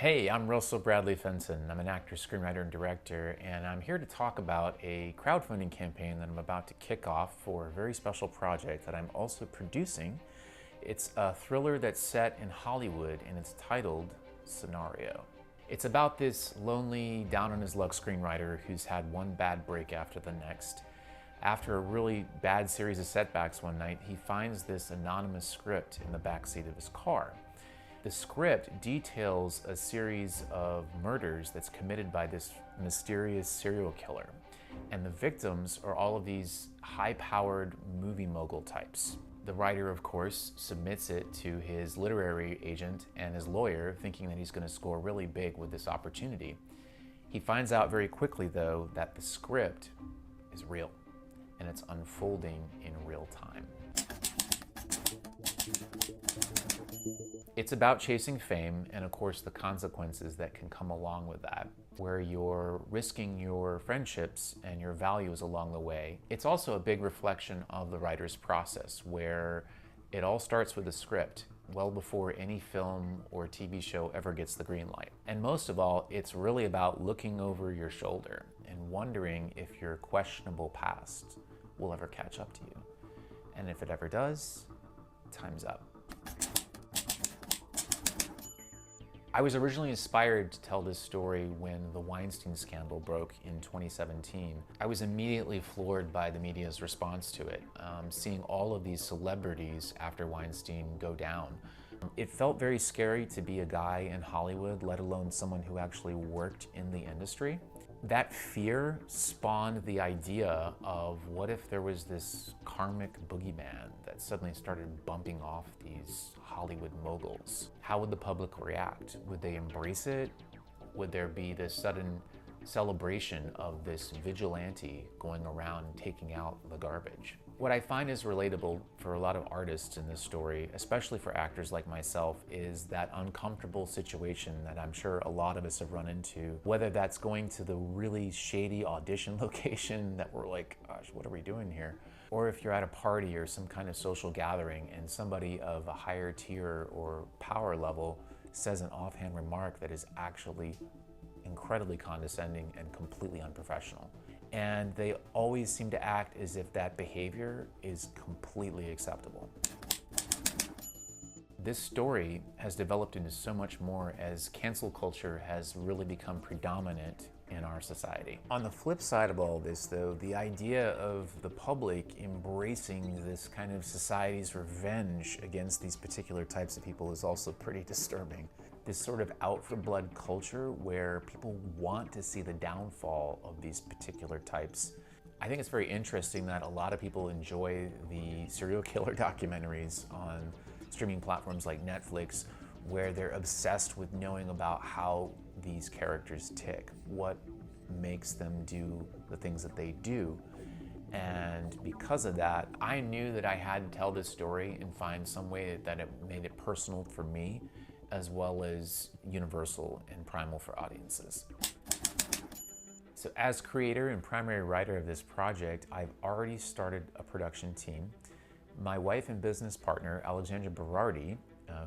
Hey, I'm Russell Bradley Fenton. I'm an actor, screenwriter, and director, and I'm here to talk about a crowdfunding campaign that I'm about to kick off for a very special project that I'm also producing. It's a thriller that's set in Hollywood, and it's titled Scenario. It's about this lonely, down-on-his-luck screenwriter who's had one bad break after the next. After a really bad series of setbacks one night, he finds this anonymous script in the backseat of his car. The script details a series of murders that's committed by this mysterious serial killer. And the victims are all of these high-powered movie mogul types. The writer, of course, submits it to his literary agent and his lawyer, thinking that he's going to score really big with this opportunity. He finds out very quickly, though, that the script is real, and it's unfolding in real time. It's about chasing fame and, of course, the consequences that can come along with that, where you're risking your friendships and your values along the way. It's also a big reflection of the writer's process, where it all starts with a script well before any film or TV show ever gets the green light. And most of all, it's really about looking over your shoulder and wondering if your questionable past will ever catch up to you. And if it ever does, time's up. I was originally inspired to tell this story when the Weinstein scandal broke in 2017. I was immediately floored by the media's response to it, seeing all of these celebrities after Weinstein go down. It felt very scary to be a guy in Hollywood, let alone someone who actually worked in the industry. That fear spawned the idea of what if there was this karmic boogeyman that suddenly started bumping off these Hollywood moguls? How would the public react? Would they embrace it? Would there be this sudden celebration of this vigilante going around taking out the garbage? What I find is relatable for a lot of artists in this story, especially for actors like myself, is that uncomfortable situation that I'm sure a lot of us have run into, whether that's going to the really shady audition location that we're like, gosh, what are we doing here? Or if you're at a party or some kind of social gathering and somebody of a higher tier or power level says an offhand remark that is actually incredibly condescending and completely unprofessional. And they always seem to act as if that behavior is completely acceptable. This story has developed into so much more as cancel culture has really become predominant in our society. On the flip side of all this, though, the idea of the public embracing this kind of society's revenge against these particular types of people is also pretty disturbing. This sort of out for blood culture where people want to see the downfall of these particular types. I think it's very interesting that a lot of people enjoy the serial killer documentaries on streaming platforms like Netflix, where they're obsessed with knowing about how these characters tick, what makes them do the things that they do. And because of that, I knew that I had to tell this story and find some way that it made it personal for me, as well as universal and primal for audiences. So as creator and primary writer of this project, I've already started a production team. My wife and business partner, Alexandra Berardi,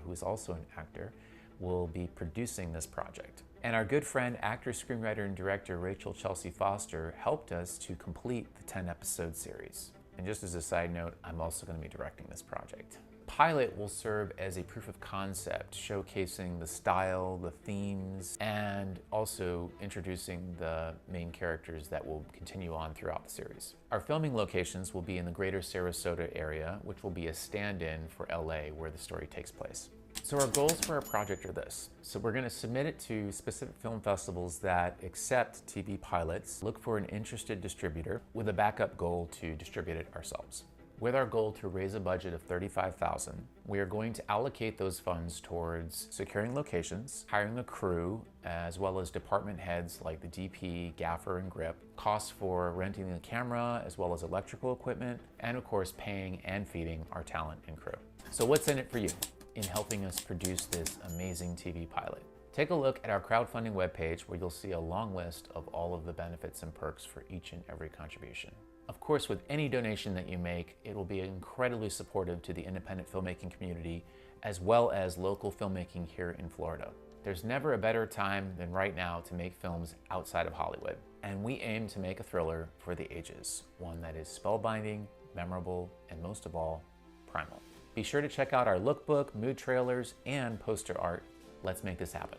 who is also an actor, will be producing this project. And our good friend, actor, screenwriter, and director Rachel Chelsea Foster helped us to complete the 10-episode series. And just as a side note, I'm also going to be directing this project. Pilot will serve as a proof of concept, showcasing the style, the themes, and also introducing the main characters that will continue on throughout the series. Our filming locations will be in the greater Sarasota area, which will be a stand-in for LA, where the story takes place. So our goals for our project are this. So we're going to submit it to specific film festivals that accept TV pilots, look for an interested distributor with a backup goal to distribute it ourselves. With our goal to raise a budget of $35,000, we are going to allocate those funds towards securing locations, hiring a crew, as well as department heads like the DP, gaffer, and grip, costs for renting the camera, as well as electrical equipment, and of course paying and feeding our talent and crew. So what's in it for you in helping us produce this amazing TV pilot? Take a look at our crowdfunding webpage, where you'll see a long list of all of the benefits and perks for each and every contribution. Of course, with any donation that you make, it will be incredibly supportive to the independent filmmaking community, as well as local filmmaking here in Florida. There's never a better time than right now to make films outside of Hollywood. And we aim to make a thriller for the ages, one that is spellbinding, memorable, and most of all, primal. Be sure to check out our lookbook, mood trailers, and poster art. Let's make this happen.